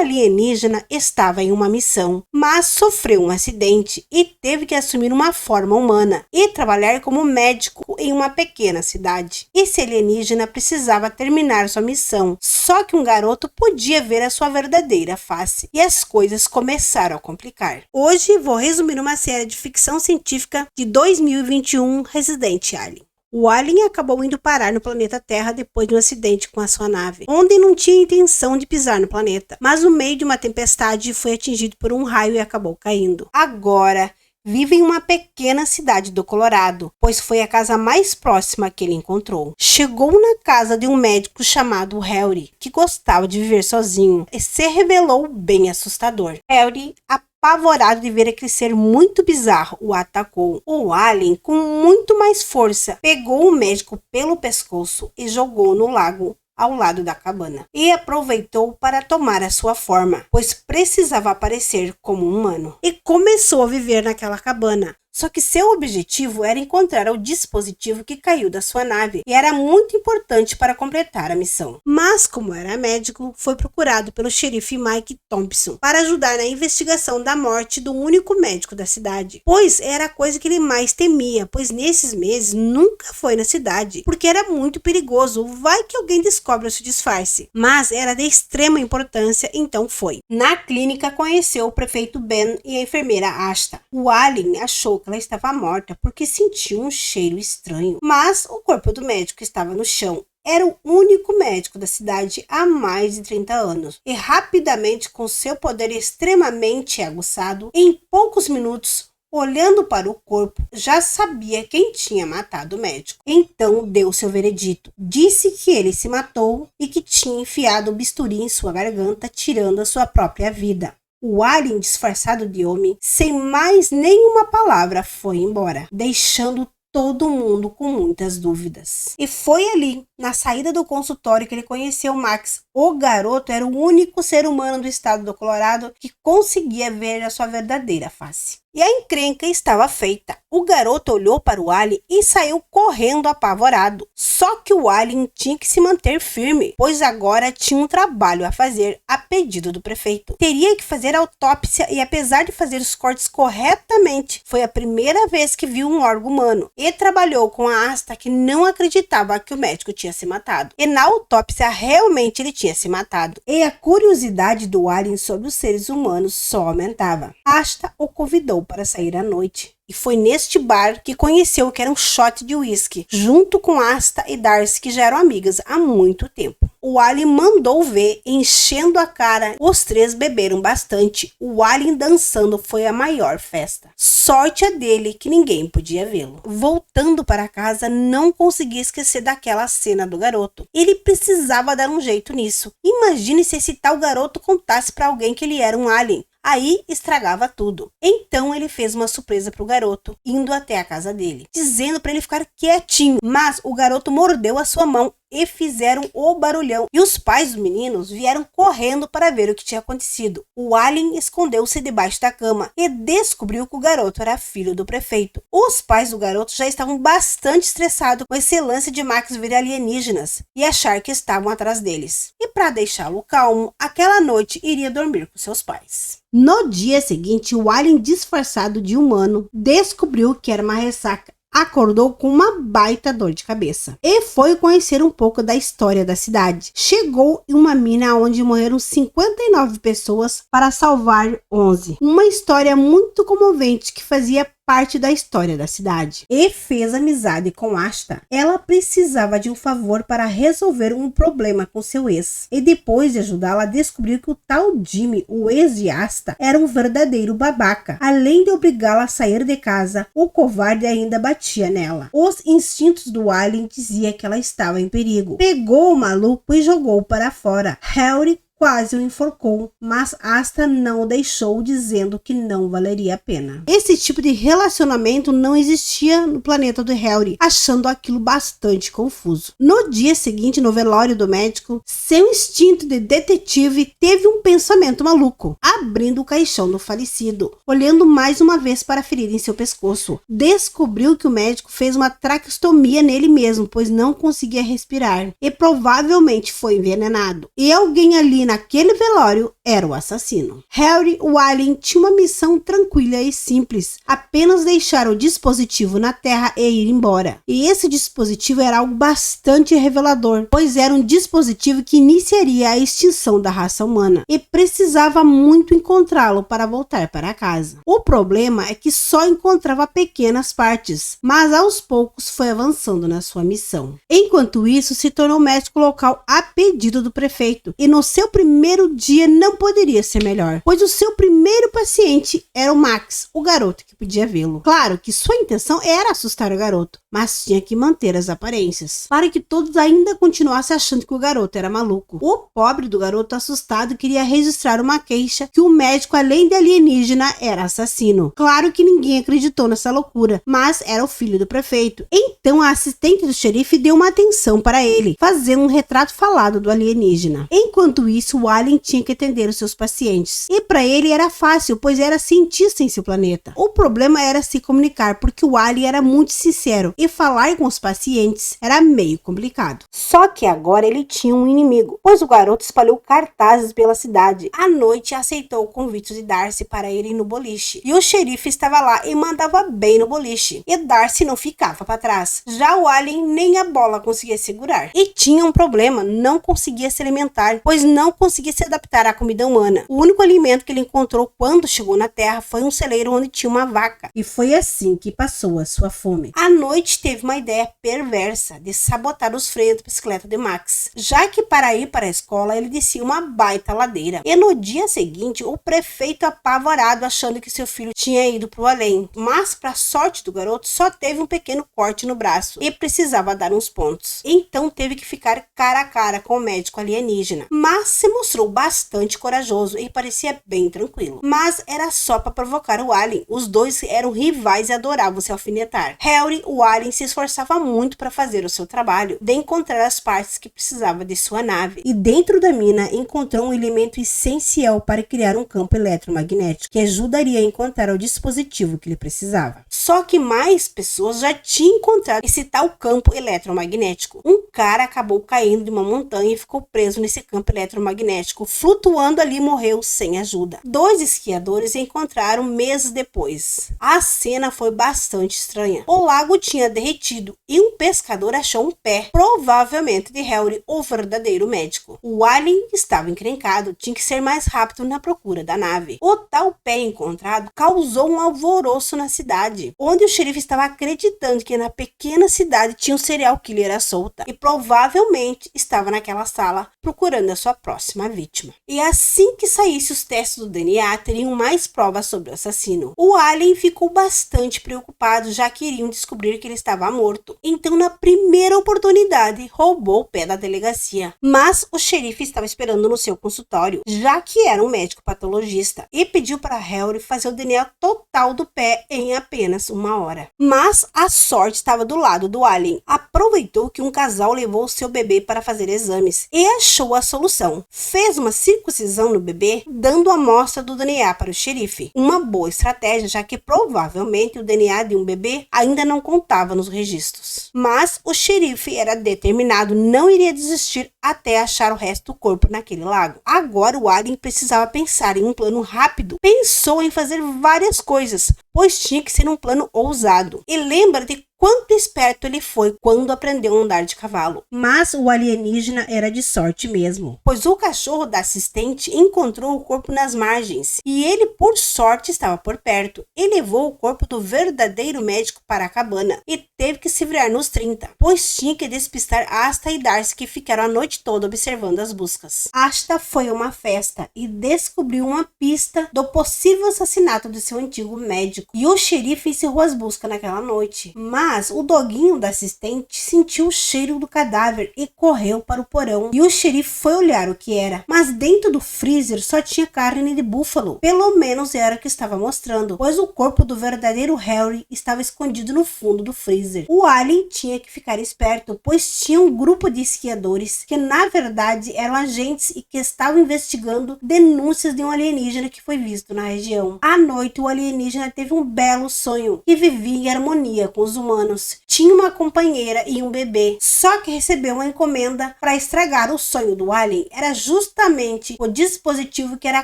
alienígena estava em uma missão, mas sofreu um acidente e teve que assumir uma forma humana e trabalhar como médico em uma pequena cidade. Esse alienígena precisava terminar sua missão, só que um garoto podia ver a sua verdadeira face e as coisas começaram a complicar. Hoje vou resumir uma série de ficção científica de 2021, Resident Alien. O Alien acabou indo parar no planeta Terra depois de um acidente com a sua nave, onde não tinha intenção de pisar no planeta, mas no meio de uma tempestade foi atingido por um raio e acabou caindo. Agora vive em uma pequena cidade do Colorado, pois foi a casa mais próxima que ele encontrou. Chegou na casa de um médico chamado Harry, que gostava de viver sozinho, e se revelou bem assustador. Harry, apavorado de ver aquele ser muito bizarro, o atacou. O alien, com muito mais força, pegou o médico pelo pescoço e jogou no lago ao lado da cabana, e aproveitou para tomar a sua forma, pois precisava parecer como um humano, e começou a viver naquela cabana. Só que seu objetivo era encontrar o dispositivo que caiu da sua nave e era muito importante para completar a missão. Mas, como era médico, foi procurado pelo xerife Mike Thompson para ajudar na investigação da morte do único médico da cidade, pois era a coisa que ele mais temia, pois nesses meses nunca foi na cidade, porque era muito perigoso, vai que alguém descobre o seu disfarce. Mas era de extrema importância, então foi. Na clínica conheceu o prefeito Ben e a enfermeira Asta. O alien achou que ela estava morta porque sentiu um cheiro estranho, mas o corpo do médico estava no chão. Era o único médico da cidade há mais de 30 anos e rapidamente, com seu poder extremamente aguçado, em poucos minutos, olhando para o corpo, já sabia quem tinha matado o médico. Então deu seu veredito. Disse que ele se matou e que tinha enfiado o bisturi em sua garganta, tirando a sua própria vida. O alien disfarçado de homem, sem mais nenhuma palavra, foi embora, deixando todo mundo com muitas dúvidas. E foi ali, na saída do consultório, que ele conheceu Max. O garoto era o único ser humano do estado do Colorado que conseguia ver a sua verdadeira face. E a encrenca estava feita. O garoto olhou para o alien e saiu correndo apavorado. Só que o alien tinha que se manter firme, pois agora tinha um trabalho a fazer a pedido do prefeito. Teria que fazer autópsia e, apesar de fazer os cortes corretamente, foi a primeira vez que viu um órgão humano. E trabalhou com a Asta, que não acreditava que o médico tinha se matado. E na autópsia realmente ele tinha se matado. E a curiosidade do alien sobre os seres humanos só aumentava. Asta o convidou para sair à noite. E foi neste bar que conheceu que era um shot de uísque, junto com Asta e Darcy, que já eram amigas há muito tempo. O alien mandou ver, enchendo a cara. Os três beberam bastante. O alien dançando foi a maior festa. Sorte a dele que ninguém podia vê-lo. Voltando para casa, não conseguia esquecer daquela cena do garoto. Ele precisava dar um jeito nisso. Imagine se esse tal garoto contasse para alguém que ele era um alien. Aí estragava tudo. Então ele fez uma surpresa pro garoto, indo até a casa dele, dizendo para ele ficar quietinho. Mas o garoto mordeu a sua mão e fizeram o barulhão. E os pais dos meninos vieram correndo para ver o que tinha acontecido. O alien escondeu-se debaixo da cama e descobriu que o garoto era filho do prefeito. Os pais do garoto já estavam bastante estressados com esse lance de Max ver alienígenas e achar que estavam atrás deles. E para deixá-lo calmo, aquela noite iria dormir com seus pais. No dia seguinte, o alien disfarçado de humano descobriu que era uma ressaca. Acordou com uma baita dor de cabeça e foi conhecer um pouco da história da cidade. Chegou em uma mina onde morreram 59 pessoas para salvar 11. Uma história muito comovente que fazia parte da história da cidade. E fez amizade com Asta. Ela precisava de um favor para resolver um problema com seu ex. E depois de ajudá-la, descobriu que o tal Jimmy, o ex de Asta, era um verdadeiro babaca. Além de obrigá-la a sair de casa, o covarde ainda batia nela. Os instintos do alien diziam que ela estava em perigo. Pegou o maluco e jogou para fora. Harry quase o enforcou, mas Asta não o deixou, dizendo que não valeria a pena. Esse tipo de relacionamento não existia no planeta do Harry, achando aquilo bastante confuso. No dia seguinte, no velório do médico, seu instinto de detetive teve um pensamento maluco, abrindo o caixão do falecido, olhando mais uma vez para a ferida em seu pescoço. Descobriu que o médico fez uma traqueostomia nele mesmo, pois não conseguia respirar, e provavelmente foi envenenado. E alguém ali naquele velório era o assassino. Harry, o alien, tinha uma missão tranquila e simples, apenas deixar o dispositivo na Terra e ir embora. E esse dispositivo era algo bastante revelador, pois era um dispositivo que iniciaria a extinção da raça humana e precisava muito encontrá-lo para voltar para casa. O problema é que só encontrava pequenas partes, mas aos poucos foi avançando na sua missão. Enquanto isso, se tornou médico local a pedido do prefeito, e no seu primeiro dia não poderia ser melhor, pois o seu primeiro paciente era o Max, o garoto que podia vê-lo. Claro que sua intenção era assustar o garoto, mas tinha que manter as aparências, para que todos ainda continuassem achando que o garoto era maluco. O pobre do garoto assustado queria registrar uma queixa que o médico, além de alienígena, era assassino. Claro que ninguém acreditou nessa loucura, mas era o filho do prefeito. Então a assistente do xerife deu uma atenção para ele, fazendo um retrato falado do alienígena. Enquanto isso, o alien tinha que atender os seus pacientes. E para ele era fácil, pois era cientista em seu planeta. O problema era se comunicar, porque o alien era muito sincero e falar com os pacientes era meio complicado. Só que agora ele tinha um inimigo, pois o garoto espalhou cartazes pela cidade. À noite aceitou o convite de Darcy para ir no boliche. E o xerife estava lá e mandava bem no boliche. E Darcy não ficava para trás. Já o alien nem a bola conseguia segurar. E tinha um problema, não conseguia se alimentar, pois não conseguia se adaptar à comida humana. O único alimento que ele encontrou quando chegou na Terra foi um celeiro onde tinha uma vaca. E foi assim que passou a sua fome. À noite teve uma ideia perversa de sabotar os freios da bicicleta de Max, já que para ir para a escola ele descia uma baita ladeira. E no dia seguinte, o prefeito apavorado achando que seu filho tinha ido para o além, mas para sorte do garoto só teve um pequeno corte no braço e precisava dar uns pontos. Então teve que ficar cara a cara com o médico alienígena, mas se mostrou bastante corajoso e parecia bem tranquilo. Mas era só para provocar o alien. Os dois eram rivais e adoravam se alfinetar. Harry, o alien, se esforçava muito para fazer o seu trabalho de encontrar as partes que precisava de sua nave, e dentro da mina encontrou um elemento essencial para criar um campo eletromagnético que ajudaria a encontrar o dispositivo que ele precisava. Só que mais pessoas já tinham encontrado esse tal campo eletromagnético. Um cara acabou caindo de uma montanha e ficou preso nesse campo eletromagnético, flutuando ali e morreu sem ajuda. 2 esquiadores encontraram meses depois. A cena foi bastante estranha. O lago tinha derretido e um pescador achou um pé, provavelmente de Harry, o verdadeiro médico. O alien estava encrencado, tinha que ser mais rápido na procura da nave. O tal pé encontrado causou um alvoroço na cidade, onde o xerife estava acreditando que na pequena cidade tinha um serial killer à solta e provavelmente estava naquela sala procurando a sua próxima vítima. E assim que saísse os testes do DNA, teriam mais provas sobre o assassino. O alien ficou bastante preocupado, já que iriam descobrir que ele estava morto. Então, na primeira oportunidade, roubou o pé da delegacia. Mas o xerife estava esperando no seu consultório, já que era um médico patologista, e pediu para Harry fazer o DNA total do pé em apenas 1 hora. Mas a sorte estava do lado do alien. Aproveitou que um casal levou seu bebê para fazer exames e achou a solução. Fez uma circuncisão no bebê, dando a amostra do DNA para o xerife. Uma boa estratégia, já que provavelmente o DNA de um bebê ainda não contava nos registros. Mas o xerife era determinado, não iria desistir até achar o resto do corpo naquele lago. Agora o alien precisava pensar em um plano rápido. Pensou em fazer várias coisas, pois tinha que ser um plano ousado. E lembra de quanto esperto ele foi quando aprendeu a andar de cavalo. Mas o alienígena era de sorte mesmo, pois o cachorro da assistente encontrou o corpo nas margens e ele, por sorte, estava por perto e levou o corpo do verdadeiro médico para a cabana e teve que se virar nos 30, pois tinha que despistar Asta e Darcy, que ficaram a noite toda observando as buscas. Asta foi a uma festa e descobriu uma pista do possível assassinato de seu antigo médico, e o xerife encerrou as buscas naquela noite. Mas o doguinho da assistente sentiu o cheiro do cadáver e correu para o porão, e o xerife foi olhar o que era, mas dentro do freezer só tinha carne de búfalo. Pelo menos era o que estava mostrando, pois o corpo do verdadeiro Harry estava escondido no fundo do freezer. O alien tinha que ficar esperto, pois tinha um grupo de esquiadores que na verdade eram agentes e que estavam investigando denúncias de um alienígena que foi visto na região. À noite, o alienígena teve um belo sonho e vivia em harmonia com os humanos humanos. Tinha uma companheira e um bebê, só que recebeu uma encomenda para estragar o sonho do alien. Era justamente o dispositivo que era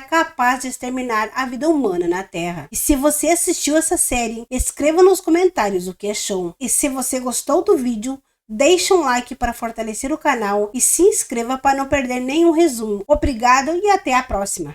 capaz de exterminar a vida humana na Terra. E se você assistiu essa série, escreva nos comentários o que achou. E se você gostou do vídeo, deixe um like para fortalecer o canal e se inscreva para não perder nenhum resumo. Obrigado e até a próxima!